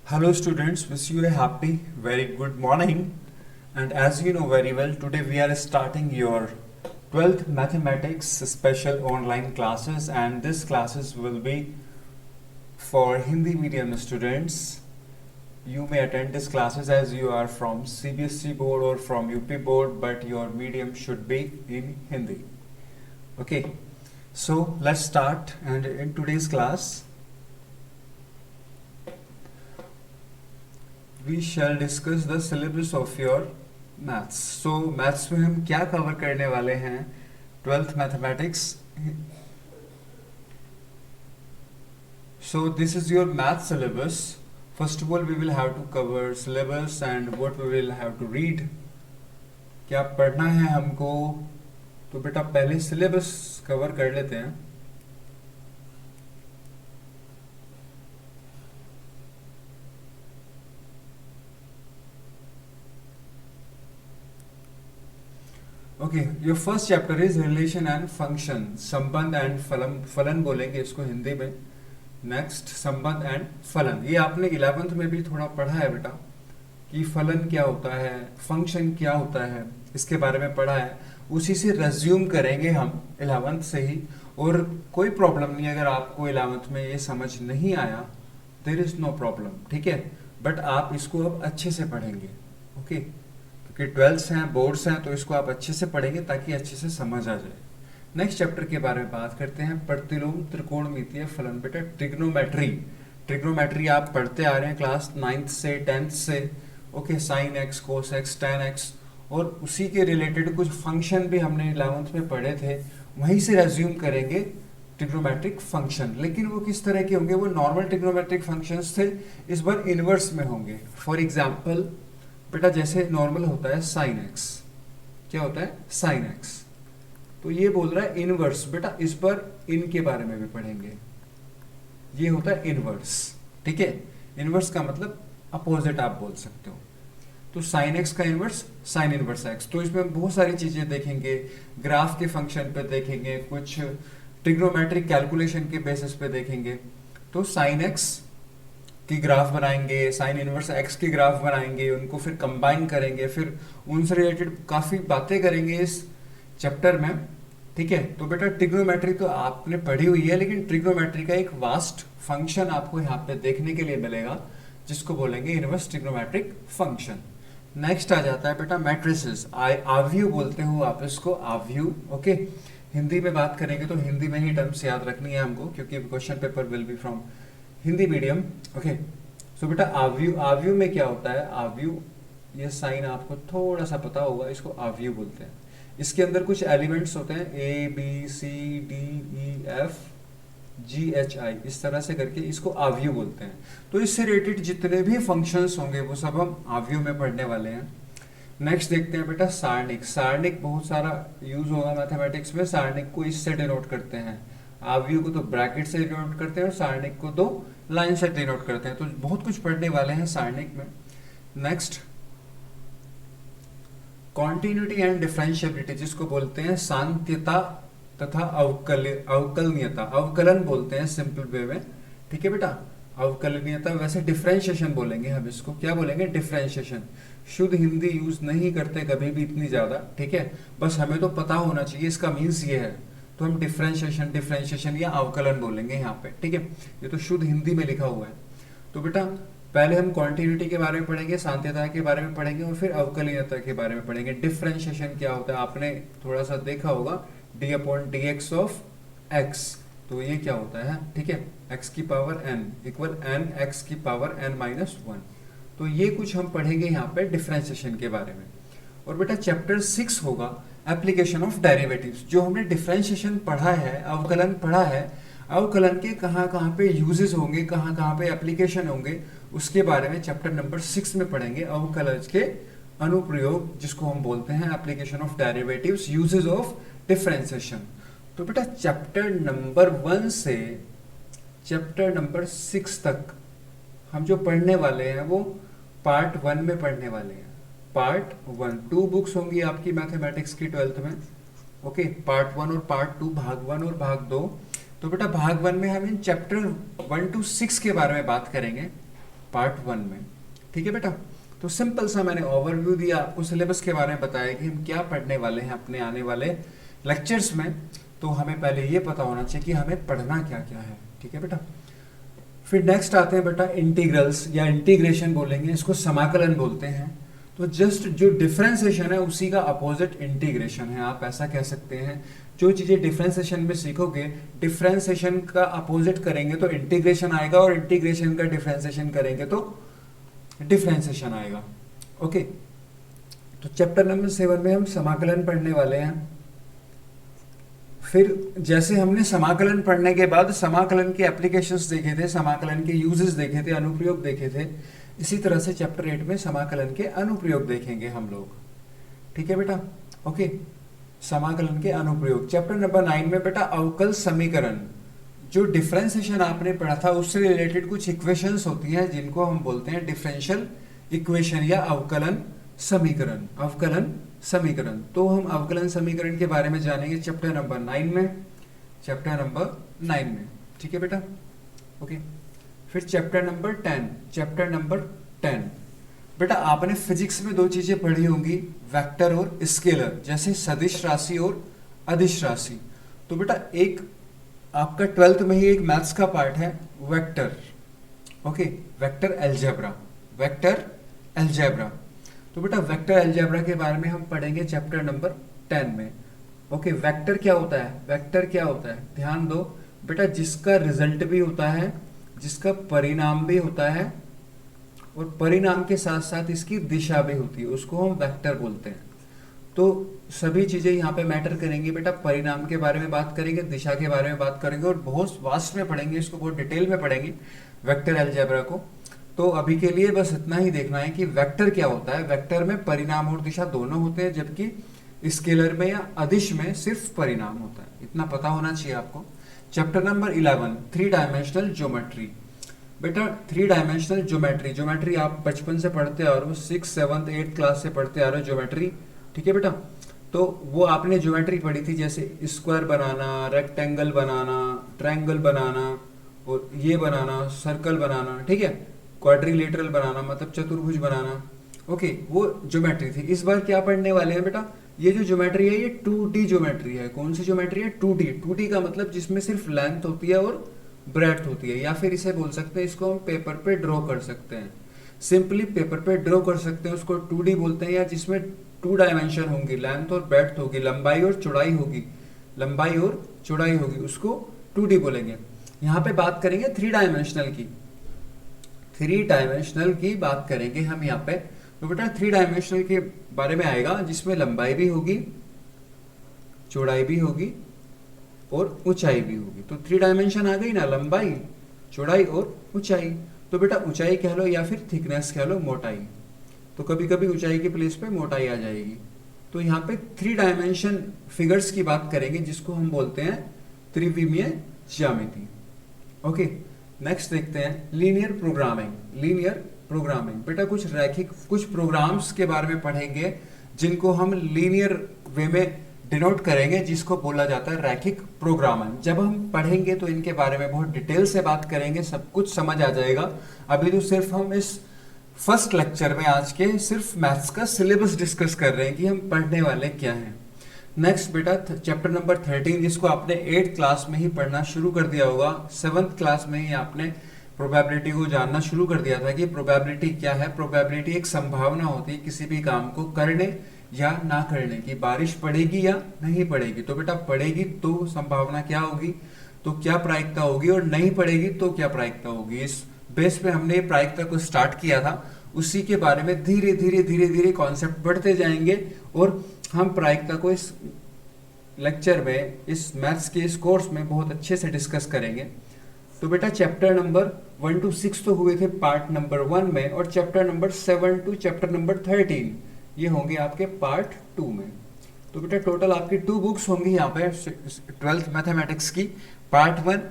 Hello students, wish you a happy, very good morning. And as you know very well, today we are starting your 12th mathematics special online classes, and this classes will be for Hindi medium students. You may attend these classes as you are from CBSE board or from UP board, but your medium should be in Hindi. Okay, so let's start. And in today's class we shall discuss the syllabus of your maths. So maths में हम क्या cover करने वाले हैं 12th mathematics. So this is your math syllabus. First of all we will have to cover syllabus and what we will have to read. क्या पढ़ना है हमको, तो बेटा पहले syllabus कवर कर लेते हैं. Okay, your first chapter is relation and function. संबंध एंड फलन, फलन बोलेंगे इसको हिंदी में. नेक्स्ट संबंध एंड फलन. ये आपने 11th में भी थोड़ा पढ़ा है बेटा कि फलन क्या होता है, फंक्शन क्या होता है, इसके बारे में पढ़ा है. उसी से रेज्यूम करेंगे हम 11th से ही. और कोई प्रॉब्लम नहीं अगर आपको 11th में ये समझ नहीं आया, देयर इज नो प्रॉब्लम, ठीक है. बट आप इसको अब अच्छे से पढ़ेंगे. ओके, क्योंकि 12th हैं, बोर्ड्स हैं, तो इसको आप अच्छे से पढ़ेंगे ताकि अच्छे से समझ आ जाए. नेक्स्ट चैप्टर के बारे में बात करते हैं, प्रतिलोम त्रिकोणमितीय फलन. बेटा ट्रिग्नोमेट्री, ट्रिग्नोमेट्री आप पढ़ते आ रहे हैं क्लास 9th से 10th से. Okay, sine x, cos x, ten x, और उसी के रिलेटेड कुछ फंक्शन भी हमने 11th में पढ़े थे, वहीं से रेज्यूम करेंगे ट्रिग्नोमेट्रिक फंक्शन. लेकिन वो किस तरह के होंगे, वो नॉर्मल ट्रिग्नोमेट्रिक फंक्शंस थे, इस बार इनवर्स में होंगे. फॉर एग्जाम्पल बेटा जैसे नॉर्मल होता है साइन एक्स, क्या होता है साइन एक्स, तो ये बोल रहा है इनवर्स. बेटा इस बार इन के बारे में भी पढ़ेंगे. ये होता है इनवर्स, ठीक है. इनवर्स का मतलब अपोजिट आप बोल सकते हो. तो साइन एक्स का इनवर्स साइन इनवर्स एक्स. तो इसमें बहुत सारी चीजें देखेंगे, ग्राफ के फंक्शन पे देखेंगे, कुछ ट्रिग्नोमेट्रिक कैलकुलेशन के बेसिस पे देखेंगे. तो साइन एक्स की ग्राफ बनाएंगे, साइन इनवर्स एक्स की ग्राफ बनाएंगे, उनको फिर कंबाइन करेंगे, फिर उनसे रिलेटेड काफी बातें करेंगे इस चैप्टर में, ठीक है. तो बेटा ट्रिग्नोमेट्री तो आपने पढ़ी हुई है, लेकिन ट्रिग्नोमेट्री का एक वास्ट फंक्शन आपको यहाँ पे देखने के लिए मिलेगा, जिसको बोलेंगे इनवर्स ट्रिग्नोमेट्रिक फंक्शन. नेक्स्ट आ जाता है बेटा मैट्रिसेस. आव्यूह बोलते हो आप इसको, आव्यूह. ओके, हिंदी में बात करेंगे तो हिंदी में ही टर्म्स याद रखनी है हमको, क्योंकि question paper will be from Hindi medium. Okay, so बेटा आव्यूह, आव्यूह में क्या होता है, आव्यूह, ये साइन आपको थोड़ा सा पता होगा, इसको आव्यूह बोलते हैं. इसके अंदर कुछ एलिमेंट्स होते हैं, A B C D E F G H I, इस तरह से करके इसको आव्यूह बोलते हैं. तो इससे रिलेटेड जितने भी फंक्शंस होंगे वो सब हम आव्यूह में पढ़ने वाले हैं. नेक्स्ट देखते हैं बेटा सारणिक. सारणिक बहुत सारा यूज होगा मैथमेटिक्स में. सारणिक को इससे डिनोट करते हैं, आव्यूह को तो ब्रैकेट से डिनोट करते हैं, और सारणिक को तो लाइन से डिनोट करते हैं. तो बहुत कुछ पढ़ने वाले हैं सारणिक में. नेक्स्ट कॉन्टिन्यूटी एंड डिफरेंशिएबिलिटी, जिसको बोलते हैं सांत्यता तथा अवकलनीयता, अवकलन बोलते हैं सिंपल वे में, ठीक है बेटा, अवकलनीयता। वैसे डिफरेंशिएशन बोलेंगे हम इसको, क्या बोलेंगे, डिफरेंशिएशन। शुद्ध हिंदी यूज नहीं करते कभी भी इतनी ज्यादा, ठीक है, बस हमें तो पता होना चाहिए इसका मीन्स ये है, तो हम डिफरेंशिएशन डिफरेंशिएशन या अवकलन बोलेंगे यहाँ पे, ठीक है, ये तो शुद्ध हिंदी में लिखा हुआ है। तो बेटा पहले हम कॉन्टिन्यूटी के बारे में पढ़ेंगे, सांत्यता के बारे में पढ़ेंगे और फिर अवकलनीयता के बारे में पढ़ेंगे। डिफरेंशिएशन क्या होता है आपने थोड़ा सा देखा होगा, D upon D X of X, तो ये क्या होता है, ठीक है, एक्स की power N equal N X की पावर एन माइनस वन। तो ये कुछ हम पढ़ेंगे यहाँ पे डिफरेंशिएशन के बारे में। और बेटा चैप्टर 6 होगा एप्लीकेशन ऑफ डेरिवेटिव्स। जो हमने डिफरेंशिएशन पढ़ा है, अवकलन पढ़ा है, अवकलन के कहाँ कहाँ पे यूजेस होंगे, कहाँ कहाँ पे एप्लीकेशन होंगे, उसके बारे में चैप्टर नंबर 6 में पढ़ेंगे। अवकलन के अनुप्रयोग, जिसको हम बोलते हैं application of derivatives, uses of differentiation. तो बेटा चैप्टर नंबर 1 से चैप्टर नंबर 6 तक हम जो पढ़ने वाले हैं वो पार्ट 1 में पढ़ने वाले हैं। पार्ट 1, 2 बुक्स होंगी आपकी मैथमेटिक्स की 12th में, ओके, पार्ट 1 और पार्ट 2, भाग 1 और भाग 2। तो बेटा भाग 1 में हम इन चैप्टर 1 to 6 के बारे में बात करेंगे पार्ट 1 में, ठीक है बेटा। तो सिंपल सा मैंने ओवरव्यू दिया आपको, सिलेबस के बारे में बताया कि हम क्या पढ़ने वाले हैं अपने आने वाले लेक्चर्स में। तो हमें पहले ये पता होना चाहिए कि हमें पढ़ना क्या क्या है, ठीक है बेटा। फिर नेक्स्ट आते हैं बेटा इंटीग्रल्स या इंटीग्रेशन बोलेंगे, इसको समाकलन बोलते हैं। तो जस्ट जो डिफरेंशिएशन है उसी का अपोजिट इंटीग्रेशन है, आप ऐसा कह सकते हैं। जो चीजें डिफरेंशिएशन में सीखोगे, डिफरेंशिएशन का अपोजिट करेंगे तो इंटीग्रेशन आएगा, और इंटीग्रेशन का डिफरेंशिएशन करेंगे तो डिफरेंशिएशन आएगा, ओके। तो चैप्टर नंबर 7 में हम समाकलन पढ़ने वाले हैं। फिर जैसे हमने समाकलन पढ़ने के बाद समाकलन के एप्लीकेशंस देखे थे, समाकलन के यूजेस देखे थे, अनुप्रयोग देखे थे, इसी तरह से चैप्टर 8 में समाकलन के अनुप्रयोग देखेंगे हम लोग, ठीक है बेटा, ओके। समाकलन के अनुप्रयोग चैप्टर नंबर 9 में बेटा अवकल समीकरण, जो डिफरेंशिएशन आपने पढ़ा था उससे रिलेटेड कुछ इक्वेशंस होती हैं जिनको हम बोलते हैं डिफरेंशियल इक्वेशन या अवकलन समीकरण, अवकलन समीकरण। तो हम अवकलन समीकरण के बारे में जानेंगे चैप्टर नंबर 9 में, चैप्टर नंबर 9 में, ठीक है बेटा, ओके। फिर चैप्टर नंबर 10, चैप्टर नंबर 10 बेटा आपने फिजिक्स में 2 चीजें पढ़ी होंगी, वेक्टर और स्केलर, जैसे सदिश राशि और अदिश राशि। तो बेटा एक आपका 12th में ही एक मैथ्स का पार्ट है vector, okay, vector algebra, vector algebra. तो बेटा वेक्टर अलजेब्रा के बारे में हम पढ़ेंगे चैप्टर नंबर 10 में, ओके। वेक्टर क्या होता है, वेक्टर क्या होता है, ध्यान दो बेटा, जिसका रिजल्ट भी होता है, जिसका परिणाम भी होता है, और परिणाम के साथ साथ इसकी दिशा भी होती है, उसको हम वेक्टर बोलते हैं। तो सभी चीजें यहाँ पे मैटर करेंगी बेटा, परिणाम के बारे में बात करेंगे, दिशा के बारे में बात करेंगे, और बहुत वास्ट में पढ़ेंगे इसको, बहुत डिटेल में पढ़ेंगे वेक्टर अलजेब्रा को। तो अभी के लिए बस इतना ही देखना है कि वेक्टर क्या होता है। वेक्टर में परिणाम और दिशा दोनों होते हैं, जबकि स्केलर में या अदिश में सिर्फ परिणाम होता है, इतना पता होना चाहिए आपको। Chapter number 11 3 dimensional geometry. बेटा 3 डायमेंशनल ज्योमेट्री, ज्योमेट्री आप बचपन से पढ़ते आ रहे हो, 6th 7th 8th क्लास से पढ़ते आ रहे हो ज्योमेट्री, ठीक है बेटा। तो वो आपने ज्योमेट्री पढ़ी थी, जैसे स्क्वायर बनाना, रेक्टेंगल बनाना, ट्रायंगल बनाना, और ये बनाना, सर्कल बनाना, ठीक है, क्वाड्रिलेटरल बनाना मतलब चतुर्भुज बनाना, ओके, वो ज्योमेट्री थी। इस बार क्या पढ़ने वाले हैं बेटा, ये जो ज्योमेट्री है ये 2D ज्योमेट्री है। कौन सी ज्योमेट्री है, 2D। 2D का मतलब जिसमें सिर्फ लेंथ होती है और ब्रेड्थ होती है, या फिर इसे बोल सकते हैं, इसको हम पेपर पे ड्रॉ कर सकते हैं, सिंपली पेपर पे ड्रॉ कर सकते हैं, उसको 2D बोलते हैं। या जिसमें 2 डायमेंशन होंगी, लेंथ और ब्रेड्थ होगी, लंबाई और चौड़ाई होगी, लंबाई और चौड़ाई होगी, उसको 2D बोलेंगे। यहाँ पे बात करेंगे 3 डायमेंशनल की, 3 डायमेंशनल की बात करेंगे हम यहाँ पे। तो बेटा 3 डायमेंशनल के बारे में आएगा जिसमें लंबाई भी होगी, चौड़ाई भी होगी और ऊंचाई भी होगी। तो 3 डायमेंशन आ गई ना, लंबाई, चौड़ाई और ऊंचाई। तो बेटा ऊंचाई कह लो या फिर थिकनेस कह लो, मोटाई। तो कभी कभी ऊंचाई के प्लेस पे मोटाई आ जाएगी। तो यहाँ पे 3 डायमेंशन फिगर्स की बात करेंगे जिसको हम बोलते हैं त्रिविमीय ज्यामिति, ओके। नेक्स्ट देखते हैं लीनियर प्रोग्रामिंग। लीनियर प्रोग्रामिंग बेटा कुछ रैखिक, कुछ प्रोग्राम्स के बारे में पढ़ेंगे जिनको हम लीनियर वे में डिनोट करेंगे, जिसको बोला जाता है रैखिक प्रोग्रामन। जब हम पढ़ेंगे तो इनके बारे में बहुत डिटेल से बात करेंगे, सब कुछ समझ आ जाएगा। अभी तो सिर्फ हम इस फर्स्ट लेक्चर में आज के सिर्फ मैथ्स का सिलेबस डिस्कस कर रहे हैं कि हम पढ़ने वाले क्या हैं। नेक्स्ट बेटा चैप्टर नंबर 13, जिसको आपने 8th क्लास में ही पढ़ना शुरू कर दिया होगा। 7th क्लास में ही आपने प्रोबेबिलिटी को जानना शुरू कर दिया था कि प्रोबेबिलिटी क्या है। प्रोबेबिलिटी एक संभावना होती है किसी भी काम को करने या ना करने की। बारिश पड़ेगी या नहीं पड़ेगी, तो बेटा पड़ेगी तो संभावना क्या होगी, तो क्या प्रायिकता होगी, और नहीं पड़ेगी तो क्या प्रायिकता होगी। इस बेस पे हमने ये प्रायिकता को स्टार्ट किया था। उसी के बारे में धीरे धीरे धीरे धीरे कॉन्सेप्ट बढ़ते जाएंगे और हम प्रायिकता को इस लेक्चर में, इस मैथ्स के इस कोर्स में बहुत अच्छे से डिस्कस करेंगे। तो बेटा चैप्टर नंबर 1 to 6 तो हुए थे पार्ट नंबर 1 में, और chapter number 7 to chapter number 13 ये होंगे आपके पार्ट 2 में। तो बेटा टोटल आपकी 2 बुक्स होंगी यहाँ पे 12th मैथमेटिक्स की। पार्ट 1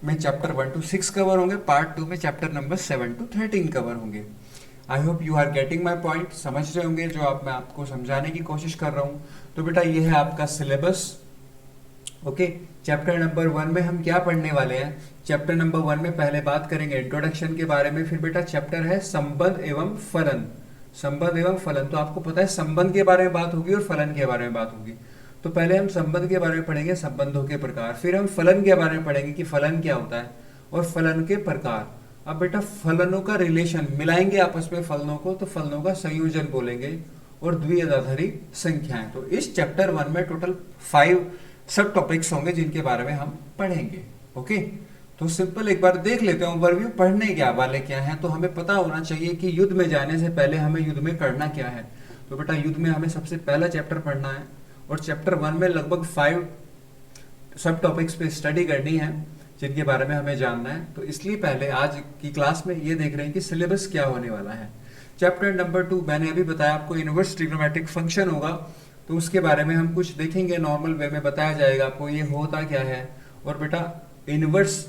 में चैप्टर 1 to 6 कवर होंगे, पार्ट 2 में चैप्टर नंबर 7 to 13 कवर होंगे। I hope you are getting my point, समझ रहे होंगे जो मैं आपको समझाने की कोशिश कर रहा हूँ। तो बेटा ये है आपका सिलेबस। ओके, चैप्टर नंबर 1 में हम क्या पढ़ने वाले हैं। चैप्टर नंबर 1 में पहले बात करेंगे इंट्रोडक्शन के बारे में, फिर बेटा चैप्टर है संबंध एवं फलन। संबंध एवं फलन, तो आपको पता है संबंध के बारे में बात होगी और फलन के बारे में बात होगी। तो पहले हम संबंध के बारे में पढ़ेंगे, संबंधों के प्रकार, फिर हम फलन के बारे में पढ़ेंगे कि फलन क्या होता है और फलन के प्रकार। अब बेटा फलनों का रिलेशन मिलाएंगे आपस में फलनों को, तो फलनों का संयोजन बोलेंगे, और द्विआधारी संख्याएं। तो इस चैप्टर 1 में टोटल 5 सब टॉपिक्स होंगे जिनके बारे में हम पढ़ेंगे। ओके, तो सिंपल एक बार देख लेते हैं ओवरव्यू, पढ़ने क्या वाले क्या हैं। तो हमें पता होना चाहिए कि युद्ध में जाने से पहले हमें युद्ध में करना क्या है। तो बेटा युद्ध में हमें सबसे पहला चैप्टर पढ़ना है, और चैप्टर 1 में लगभग 5 सब टॉपिक्स पे स्टडी करनी है जिनके बारे में हमें जानना है। तो इसलिए पहले आज की क्लास में ये देख रहे हैं कि सिलेबस क्या होने वाला है। चैप्टर नंबर 2 मैंने अभी बताया आपको इनवर्स ट्रिग्नोमेट्रिक फंक्शन होगा, तो उसके बारे में हम कुछ देखेंगे, नॉर्मल वे में बताया जाएगा आपको ये होता क्या है। और बेटा इनवर्स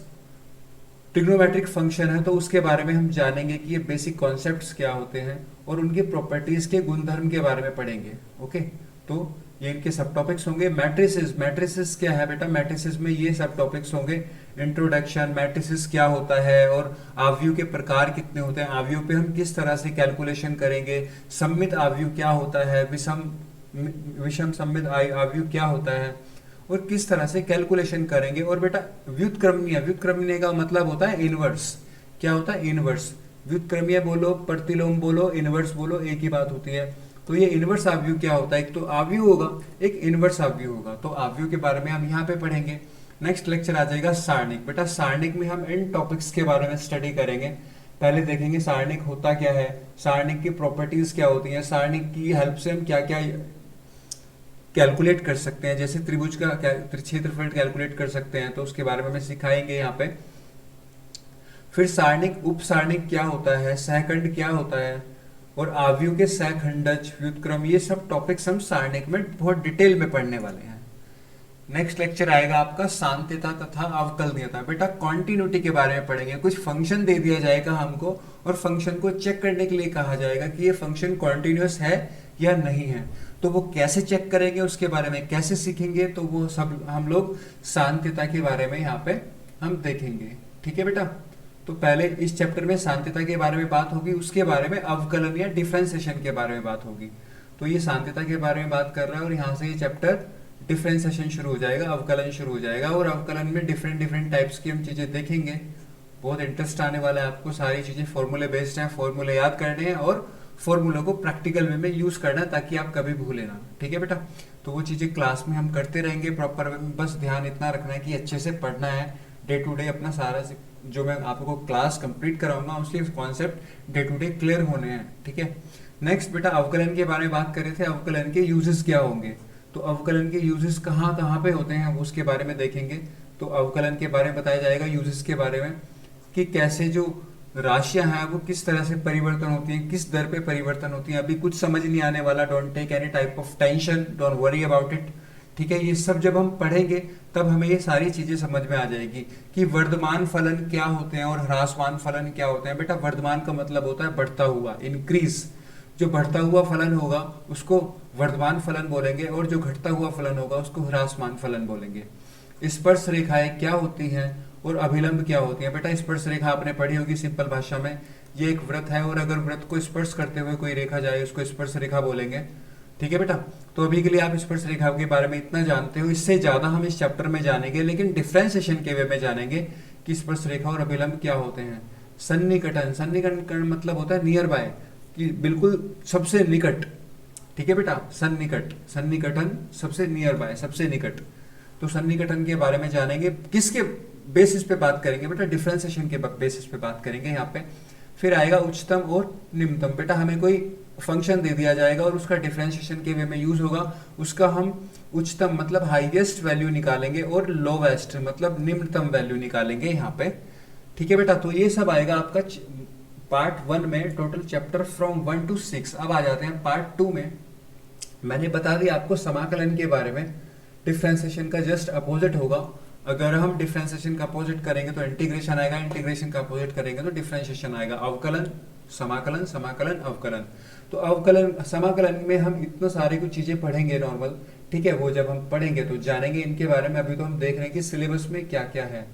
ट्रिग्नोमेट्रिक फंक्शन है तो उसके बारे में हम जानेंगे कि ये बेसिक कॉन्सेप्ट्स क्या होते हैं और उनके प्रॉपर्टीज के गुणधर्म के बारे में पढ़ेंगे। ओके, तो ये इनके सब टॉपिक्स होंगे। मैट्रिसेस, मैट्रिसेस क्या है बेटा, मैट्रिसेस में ये सब टॉपिक्स होंगे। इंट्रोडक्शन, मैट्रिसेस क्या होता है और आव्यूह के प्रकार कितने होते हैं, आव्यूह पे हम किस तरह से कैलकुलेशन करेंगे, सममित आव्यूह क्या होता है, विषम सममित आव्यूह क्या होता है और किस तरह से कैलकुलेशन करेंगे। और बेटा व्युत्क्रमणीय, व्युत्क्रमणीय का मतलब होता है इनवर्स। क्या होता है इनवर्स, व्युत्क्रमीय बोलो, प्रतिलोम बोलो, इनवर्स बोलो, एक ही बात होती है। तो ये इनवर्स आव्यूह क्या होता है, एक तो आव्यूह होगा, एक इनवर्स आव्यूह होगा। तो आव्यूह के बारे में हम यहाँ पे पढ़ेंगे। नेक्स्ट लेक्चर आ जाएगा सारणिक। बेटा सारणिक में हम इन टॉपिक्स के बारे में स्टडी करेंगे। पहले देखेंगे सारणिक होता क्या है, सारणिक की प्रॉपर्टीज क्या होती हैं, सारणिक की हेल्प से हम क्या क्या कैलकुलेट कर सकते हैं, जैसे त्रिभुज का क्षेत्रफल कैलकुलेट कर सकते हैं, तो उसके बारे में हमें सिखाएंगे यहाँ पे। फिर सारणिक, उप सारणिक क्या होता है, सहखंड क्या होता है, और आव्यूह के सहखंडज, व्युत्क्रम, ये सब टॉपिक्स हम सारणिक में बहुत डिटेल में पढ़ने वाले हैं। नेक्स्ट लेक्चर आएगा आपका सांत्यता तथा अवकलनीयता। बेटा कॉन्टिन्यूटी के बारे में पढ़ेंगे। कुछ फंक्शन दे दिया जाएगा हमको और फंक्शन को चेक करने के लिए कहा जाएगा कि ये फंक्शन कॉन्टिन्यूअस है या नहीं है। तो वो कैसे चेक करेंगे, उसके बारे में कैसे सीखेंगे, तो वो सब हम लोग सांत्यता के बारे में यहाँ पे हम देखेंगे। ठीक है बेटा, तो पहले इस चैप्टर में सांत्यता के बारे में बात होगी, उसके बारे में अवकलन या डिफरेंशिएशन के बारे में बात होगी। तो ये सांत्यता के बारे में बात कर रहा है और यहाँ से ये चैप्टर डिफरेंशिएशन शुरू हो जाएगा, अवकलन शुरू हो जाएगा। और अवकलन में डिफरेंट डिफरेंट टाइप्स की हम चीजें देखेंगे। बहुत इंटरेस्ट आने वाला है आपको, सारी चीजें फॉर्मूले बेस्ड हैं, फॉर्मूले याद करने हैं और फॉर्मूलों को प्रैक्टिकल वे में यूज करना है ताकि आप कभी भूले ना। ठीक है बेटा, तो वो चीजें क्लास में हम करते रहेंगे प्रॉपर वे में। बस ध्यान इतना रखना है कि अच्छे से पढ़ना है, डे टू डे अपना सारा जो मैं आपको क्लास कंप्लीट कराऊंगा उसके concept day to day clear होने हैं। ठीक है, नेक्स्ट बेटा अवकलन के बारे में बात कर रहे थे, अवकलन के यूजेस क्या होंगे। तो अवकलन के यूजेस कहाँ कहाँ पे होते हैं उसके बारे में देखेंगे। तो अवकलन के बारे में बताया जाएगा, यूजेस के बारे में, कि कैसे जो राशियां हैं वो किस तरह से परिवर्तन होती हैं, किस दर पे परिवर्तन होती हैं। अभी कुछ समझ नहीं आने वाला, don't take any type of tension, don't worry about it. ठीक है, ये सब जब हम पढ़ेंगे तब हमें ये सारी चीजें समझ में आ जाएगी कि वर्धमान फलन क्या होते हैं और ह्रासमान फलन क्या होते हैं। बेटा वर्धमान का मतलब होता है बढ़ता हुआ, इंक्रीज, जो बढ़ता हुआ फलन होगा उसको वर्धमान फलन बोलेंगे, और जो घटता हुआ फलन होगा उसको ह्रासमान फलन बोलेंगे। स्पर्श रेखाएं क्या होती हैं और अभिलंब क्या होती हैं? बेटा स्पर्श रेखा आपने पढ़ी होगी सिंपल भाषा में, ये एक वृत्त है और अगर वृत्त को स्पर्श करते हुए कोई रेखा जाए उसको स्पर्श रेखा बोलेंगे। ठीक है बेटा, तो अभी के लिए आप स्पर्श रेखा के बारे में इतना जानते हो, इससे ज्यादा हम इस चैप्टर में जानेंगे, लेकिन डिफ्रेंसिएशन के वे में जानेंगे कि स्पर्श रेखा और अभिलंब क्या होते हैं। सन्निकटन, सन्निकटन मतलब होता है नियर बाय, कि बिल्कुल सबसे निकट। ठीक है बेटा, सन्निकट, सन्निकटन सबसे नियर बाय, सबसे निकट। तो सन्निकटन के बारे में जानेंगे, किसके बेसिस पे बात करेंगे बेटा? डिफरेंशिएशन के बेसिस पे बात करेंगे यहाँ पे। फिर आएगा उच्चतम और निम्नतम। बेटा हमें कोई फंक्शन दे दिया जाएगा और उसका डिफरेंशिएशन के वे में यूज होगा, उसका हम उच्चतम मतलब हाईएस्ट वैल्यू निकालेंगे और लोवेस्ट मतलब निम्नतम वैल्यू निकालेंगे यहाँ पे। ठीक है बेटा, तो ये सब आएगा आपका पार्ट 1 में, टोटल चैप्टर फ्रॉम 1 to 6। अब आ जाते हैं पार्ट 2 में। मैंने बता दिया आपको समाकलन के बारे में, डिफरेंशिएशन का जस्ट अपोजिट होगा। अगर हम डिफरेंशिएशन का अपोजिट करेंगे तो इंटीग्रेशन आएगा, इंटीग्रेशन का अपोजिट करेंगे तो डिफरेंशिएशन आएगा। अवकलन, समाकलन, समाकलन, अवकलन। तो अवकलन समाकलन में हम इतना सारे कुछ चीजें पढ़ेंगे नॉर्मल, ठीक है, वो जब हम पढ़ेंगे तो जानेंगे इनके बारे में। अभी तो हम देख रहे हैं कि सिलेबस में क्या क्या है।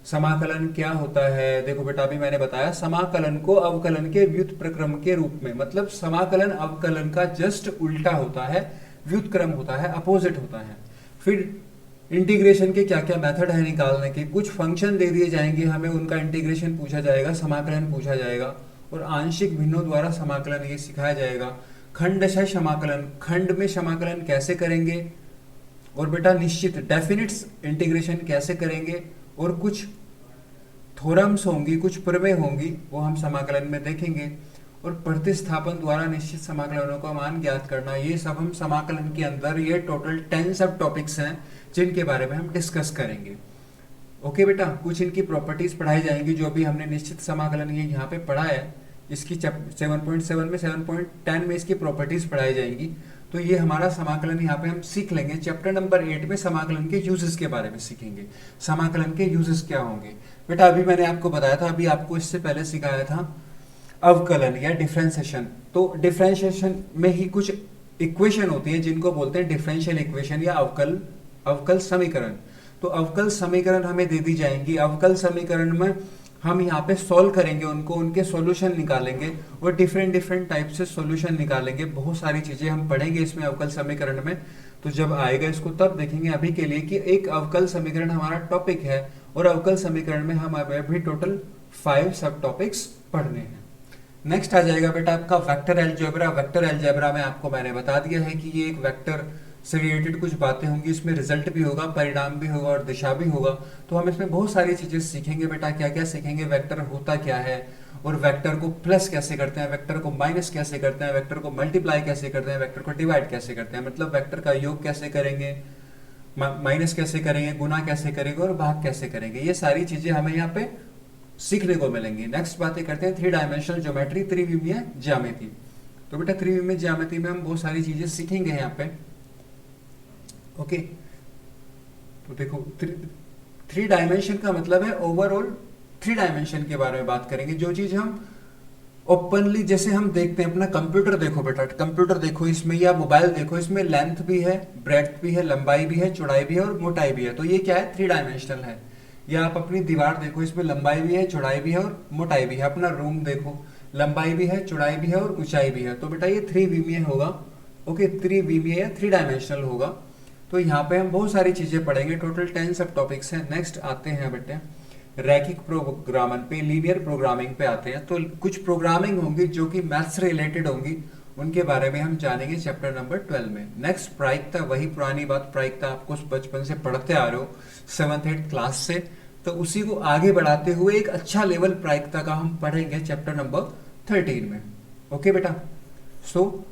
समाकलन क्या होता है? देखो बेटा अभी मैंने बताया, समाकलन को अवकलन के व्युत्क्रम के रूप में, मतलब समाकलन अवकलन का जस्ट उल्टा होता है, व्युत्क्रम होता है, अपोजिट होता है। फिर इंटीग्रेशन के क्या क्या मेथड है निकालने के, कुछ फंक्शन दे दिए जाएंगे हमें, उनका इंटीग्रेशन पूछा जाएगा, समाकलन पूछा जाएगा, और आंशिक भिन्नों द्वारा समाकलन ये सिखाया जाएगा। खंडशः समाकलन, खंड में समाकलन कैसे करेंगे, और बेटा निश्चित डेफिनिट्स इंटीग्रेशन कैसे करेंगे, और कुछ थ्योरम्स होंगी, कुछ प्रमेय होंगी, वो हम समाकलन में देखेंगे। और प्रतिस्थापन द्वारा निश्चित समाकलनों का मान ज्ञात करना, ये सब हम समाकलन के अंदर, ये टोटल 10 सब टॉपिक्स हैं जिनके बारे में हम डिस्कस करेंगे। ओके बेटा, कुछ इनकी प्रॉपर्टीज पढ़ाई जाएंगी जो भी हमने निश्चित समाकलन ये यहाँ पे पढ़ा है, इसकी 7.7 में 7.10 में इसकी प्रॉपर्टीज पढ़ाई जाएंगी। तो ये हमारा समाकलन यहाँ पे हम सीख लेंगे। चैप्टर नंबर 8 में समाकलन के यूजेस के बारे में सीखेंगे, समाकलन के यूजेस क्या होंगे। बेटा अभी मैंने आपको बताया था, अभी आपको इससे पहले सिखाया था अवकलन या डिफरेंशिएशन। तो डिफरेंशिएशन में ही कुछ इक्वेशन होती है जिनको बोलते हैं डिफरेंशियल इक्वेशन या अवकल समीकरण। तो अवकल समीकरण हमें दे दी जाएंगी, अवकल समीकरण में हम यहाँ पे सॉल्व करेंगे उनको, उनके सॉल्यूशन निकालेंगे और डिफरेंट टाइप से सॉल्यूशन निकालेंगे। बहुत सारी चीजें हम पढ़ेंगे इसमें अवकल समीकरण में, तो जब आएगा इसको तब देखेंगे। अभी के लिए कि एक अवकल समीकरण हमारा टॉपिक है और अवकल समीकरण में हम अभी टोटल 5 सब टॉपिक्स पढ़ने हैं। नेक्स्ट आ जाएगा बेटा आपका वेक्टर अलजेब्रा। वेक्टर अलजेब्रा में आपको मैंने बता दिया है कि ये एक वेक्टर से रिलेटेड कुछ बातें होंगी, इसमें रिजल्ट भी होगा, परिणाम भी होगा और दिशा भी होगा। तो हम इसमें बहुत सारी चीजें सीखेंगे बेटा। क्या क्या सीखेंगे? वेक्टर होता क्या है, और वेक्टर को प्लस कैसे करते हैं, वेक्टर को माइनस कैसे करते हैं, वेक्टर को मल्टीप्लाई कैसे करते हैं, वेक्टर को डिवाइड कैसे करते हैं, मतलब वेक्टर का योग कैसे करेंगे, माइनस कैसे करेंगे, गुना कैसे करेंगे और भाग कैसे करेंगे। ये सारी चीजें हमें यहाँ पे सीखने को मिलेंगी। नेक्स्ट बातें करते हैं 3 डायमेंशनल ज्योमेट्री, त्रिविमीय ज्यामिति। तो बेटा त्रिविमीय ज्यामिति में हम बहुत सारी चीजें सीखेंगे यहाँ पे। ओके, तो देखो 3 डायमेंशन का मतलब है ओवरऑल 3 डायमेंशन के बारे में बात करेंगे। जो चीज हम ओपनली, जैसे हम देखते हैं अपना कंप्यूटर, देखो बेटा कंप्यूटर देखो इसमें, या मोबाइल देखो, इसमें लेंथ भी है, ब्रेड्थ भी है, लंबाई भी है, चौड़ाई भी है और मोटाई भी है। तो ये क्या है? 3 डायमेंशनल है। या आप अपनी दीवार देखो, इसमें लंबाई भी है, चौड़ाई भी है और मोटाई भी है। अपना रूम देखो, लंबाई भी है, चौड़ाई भी है और ऊंचाई भी है। तो बेटा ये 3 विमीय होगा। ओके, 3 विमीय या 3 डायमेंशनल होगा। तो यहाँ पे हम बहुत सारी चीजें पढ़ेंगे, टोटल 10 सब टॉपिक्स हैं। नेक्स्ट आते हैं बेटे रैखिक प्रोग्रामन पे, लीनियर प्रोग्रामिंग पे आते हैं। तो कुछ प्रोग्रामिंग होंगी जो कि मैथ्स से रिलेटेड होंगी, उनके बारे में हम जानेंगे चैप्टर नंबर 12 में। नेक्स्ट प्रायिकता, वही पुरानी बात, प्रायिकता आपको बचपन से पढ़ते आ रहे हो 7th 8th क्लास से, तो उसी को आगे बढ़ाते हुए एक अच्छा लेवल प्रायिकता का हम पढ़ेंगे चैप्टर नंबर 13 में। ओके बेटा, सो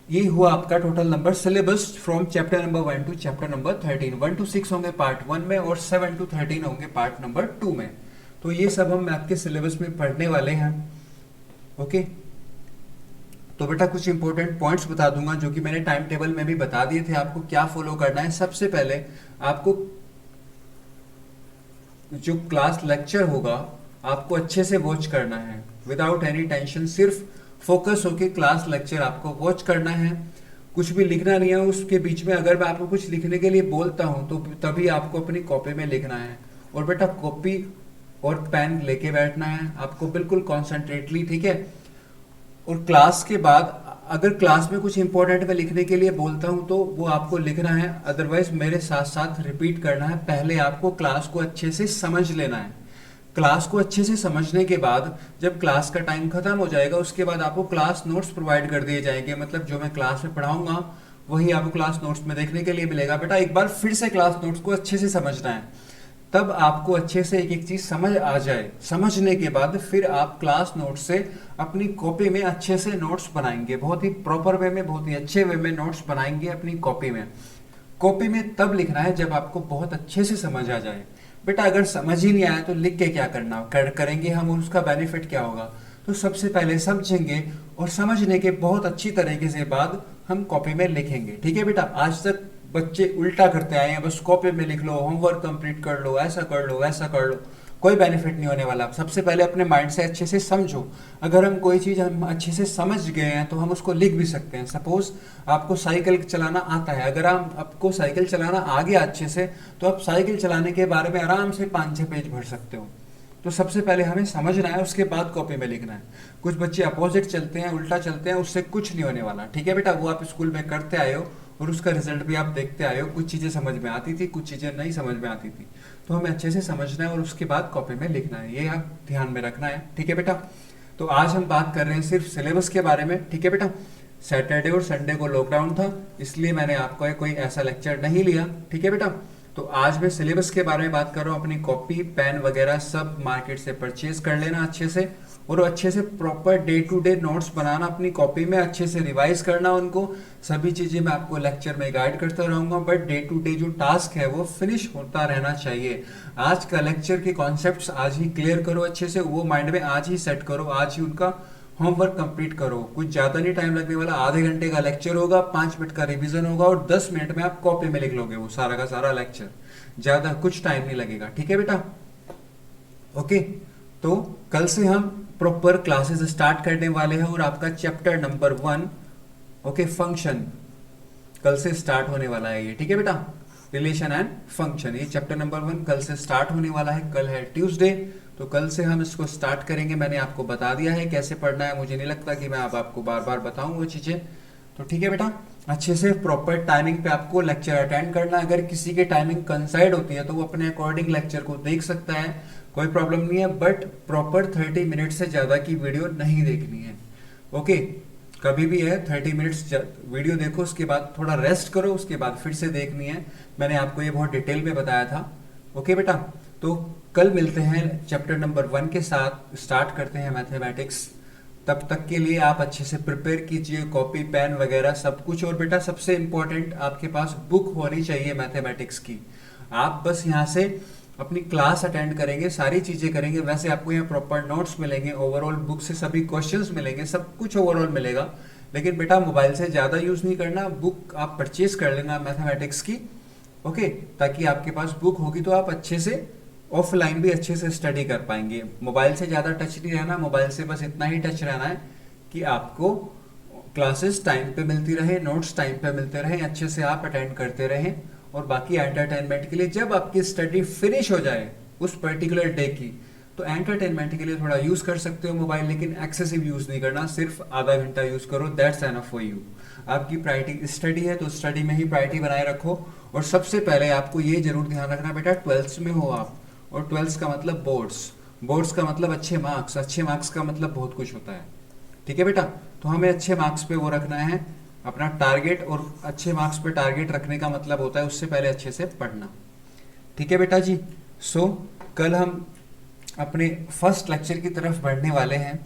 ये हुआ आपका total number syllabus from chapter number 1 to chapter number 13। 1 to 6 होंगे पार्ट 1 में और 7 to 13 होंगे पार्ट नंबर 2 में। तो ये सब हम मैथ के सिलेबस में पढ़ने वाले हैं। ओके, तो बेटा कुछ इंपॉर्टेंट पॉइंट्स बता दूंगा जो कि मैंने टाइम टेबल में भी बता दिए थे आपको क्या फॉलो करना है। सबसे पहले आपको जो क्लास लेक्चर होगा आपको अच्छे से वॉच करना है विदाउट एनी टेंशन। सिर्फ फोकस होके क्लास लेक्चर आपको वॉच करना है, कुछ भी लिखना नहीं है उसके बीच में। अगर मैं आपको कुछ लिखने के लिए बोलता हूं तो तभी आपको अपनी कॉपी में लिखना है। और बेटा कॉपी और पेन लेके बैठना है आपको बिल्कुल कॉन्सेंट्रेटली, ठीक है। और क्लास के बाद अगर क्लास में कुछ इंपॉर्टेंट मैं लिखने के लिए बोलता हूं तो वो आपको लिखना है, अदरवाइज मेरे साथ साथ रिपीट करना है। पहले आपको क्लास को अच्छे से समझ लेना है। क्लास को अच्छे से समझने के बाद जब क्लास का टाइम खत्म हो जाएगा उसके बाद आपको क्लास नोट्स प्रोवाइड कर दिए जाएंगे। मतलब जो मैं क्लास में पढ़ाऊंगा वही आपको क्लास नोट्स में देखने के लिए मिलेगा। बेटा एक बार फिर से क्लास नोट्स को अच्छे से समझना है, तब आपको अच्छे से एक एक चीज समझ आ जाए। समझने के बाद फिर आप क्लास नोट्स से अपनी कॉपी में अच्छे से नोट्स बनाएंगे, बहुत ही प्रॉपर वे में, बहुत ही अच्छे वे में नोट्स बनाएंगे अपनी कॉपी में। कॉपी में तब लिखना है जब आपको बहुत अच्छे से समझ आ जाए। बेटा अगर समझ ही नहीं आया तो लिख के क्या करना करेंगे हम, और उसका बेनिफिट क्या होगा। तो सबसे पहले समझेंगे और समझने के बहुत अच्छी तरीके से बाद हम कॉपी में लिखेंगे, ठीक है बेटा। आज तक बच्चे उल्टा करते आए हैं, बस कॉपी में लिख लो, होमवर्क कंप्लीट कर लो, ऐसा कर लो वैसा कर लो, कोई बेनिफिट नहीं होने वाला। सबसे पहले अपने माइंड से अच्छे से समझो। अगर हम कोई चीज़ हम अच्छे से समझ गए हैं तो हम उसको लिख भी सकते हैं। सपोज आपको साइकिल चलाना आता है, अगर आपको साइकिल चलाना आ गया अच्छे से तो आप साइकिल चलाने के बारे में आराम से 5-6 पेज भर सकते हो। तो सबसे पहले हमें समझना है, उसके बाद कॉपी में लिखना है। कुछ बच्चे अपोजिट चलते हैं, उल्टा चलते हैं, उससे कुछ नहीं होने वाला, ठीक है बेटा। वो आप स्कूल में करते आए हो और उसका रिजल्ट भी आप देखते आए हो। कुछ चीज़ें समझ में आती थी, कुछ चीज़ें नहीं समझ में आती थी। तो हमें अच्छे से समझना है और उसके बाद कॉपी में लिखना है, ये आप ध्यान में रखना है, ठीक है बेटा। तो आज हम बात कर रहे हैं सिर्फ सिलेबस के बारे में, ठीक है बेटा। सैटरडे और संडे को लॉकडाउन था, इसलिए मैंने आपको कोई ऐसा लेक्चर नहीं लिया, ठीक है बेटा। तो आज मैं सिलेबस के बारे में बात कर रहा हूँ। अपनी कॉपी पेन वगैरह सब मार्केट से परचेज कर लेना अच्छे से, और अच्छे से proper day to day notes बनाना अपनी कॉपी में, अच्छे से रिवाइज करना उनको। सभी चीजें मैं आपको लेक्चर में गाइड करता रहूंगा, बट डे टू डे जो टास्क है वो फिनिश होता रहना चाहिए। आज का लेक्चर के कॉन्सेप्ट्स आज ही क्लियर करो अच्छे से, वो माइंड में आज ही सेट करो, आज ही उनका होमवर्क कंप्लीट करो। कुछ ज्यादा नहीं टाइम लगने वाला, आधे घंटे का लेक्चर होगा, 5 मिनट का रिवीजन होगा और 10 मिनट में आप कॉपी में लिख लोगे वो सारा का सारा लेक्चर। ज्यादा कुछ टाइम नहीं लगेगा, ठीक है बेटा। ओके, तो कल से हम प्रॉपर क्लासेस स्टार्ट करने वाले हैं और आपका चैप्टर नंबर 1 ओके फंक्शन कल से स्टार्ट होने वाला है ये, ठीक है बेटा। रिलेशन एंड फंक्शन, ये चैप्टर नंबर 1 कल से स्टार्ट होने वाला है। कल है ट्यूसडे, तो कल से हम इसको स्टार्ट करेंगे। मैंने आपको बता दिया है कैसे पढ़ना है, मुझे नहीं लगता कि मैं अब आपको बार बार बताऊं वो चीजें। तो ठीक है बेटा, अच्छे से प्रॉपर टाइमिंग पे आपको लेक्चर अटेंड करना। अगर किसी की टाइमिंग कंसाइड होती है तो वो अपने अकॉर्डिंग लेक्चर को देख सकता है, कोई प्रॉब्लम नहीं है, बट प्रॉपर 30 मिनट से ज्यादा की वीडियो नहीं देखनी है। ओके, कभी भी है 30 मिनट्स वीडियो देखो, उसके बाद थोड़ा रेस्ट करो, उसके बाद फिर से देखनी है। मैंने आपको ये बहुत डिटेल में बताया था। ओके बेटा, तो कल मिलते हैं चैप्टर नंबर 1 के साथ, स्टार्ट करते हैं मैथमेटिक्स। तब तक के लिए आप अच्छे से प्रिपेयर कीजिए, कॉपी पेन वगैरह सब कुछ। और बेटा सबसे इंपॉर्टेंट, आपके पास बुक होनी चाहिए मैथमेटिक्स की। आप बस यहाँ से अपनी क्लास अटेंड करेंगे, सारी चीजें करेंगे, वैसे आपको यहाँ प्रॉपर नोट्स मिलेंगे, ओवरऑल बुक से सभी क्वेश्चंस मिलेंगे, सब कुछ ओवरऑल मिलेगा। लेकिन बेटा मोबाइल से ज्यादा यूज नहीं करना, बुक आप परचेज कर लेना मैथमेटिक्स की। ओके, ताकि आपके पास बुक होगी तो आप अच्छे से ऑफलाइन भी अच्छे से स्टडी कर पाएंगे। मोबाइल से ज्यादा टच नहीं रहना, मोबाइल से बस इतना ही टच रहना है कि आपको क्लासेस टाइम पे मिलती रहे, नोट्स टाइम पे मिलते रहे, अच्छे से आप अटेंड करते रहें। और बाकी एंटरटेनमेंट के लिए जब आपकी स्टडी फिनिश हो जाए उस पर्टिकुलर डे की, तो एंटरटेनमेंट के लिए थोड़ा यूज कर सकते हो मोबाइल, लेकिन एक्सेसिव यूज नहीं करना, सिर्फ आधा घंटा यूज करो, दैट्स एनफ फॉर यू। आपकी प्रायोरिटी स्टडी है तो स्टडी में ही प्रायोरिटी बनाए रखो। और सबसे पहले आपको ये जरूर ध्यान रखना बेटा, 12th में हो आप, और 12th का मतलब बोर्ड्स, बोर्ड्स का मतलब अच्छे मार्क्स, अच्छे मार्क्स का मतलब बहुत कुछ होता है, ठीक है बेटा। तो हमें अच्छे मार्क्स पे वो रखना है अपना टारगेट, और अच्छे मार्क्स पे टारगेट रखने का मतलब होता है उससे पहले अच्छे से पढ़ना, ठीक है बेटा जी। सो कल हम अपने फर्स्ट लेक्चर की तरफ बढ़ने वाले हैं।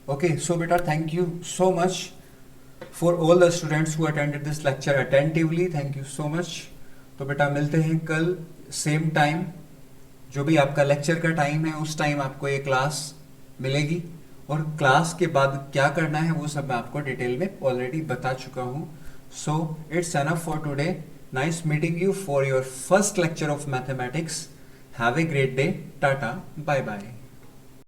ओके, सो बेटा thank you so much for all the students who attended this lecture attentively, thank you so much. तो बेटा मिलते हैं कल सेम टाइम, जो भी आपका लेक्चर का टाइम है उस टाइम आपको ये क्लास मिलेगी। और क्लास के बाद क्या करना है वो सब मैं आपको डिटेल में ऑलरेडी बता चुका हूँ। So it's enough for today, nice meeting you for your first lecture of mathematics. Have a great day, tata, bye bye.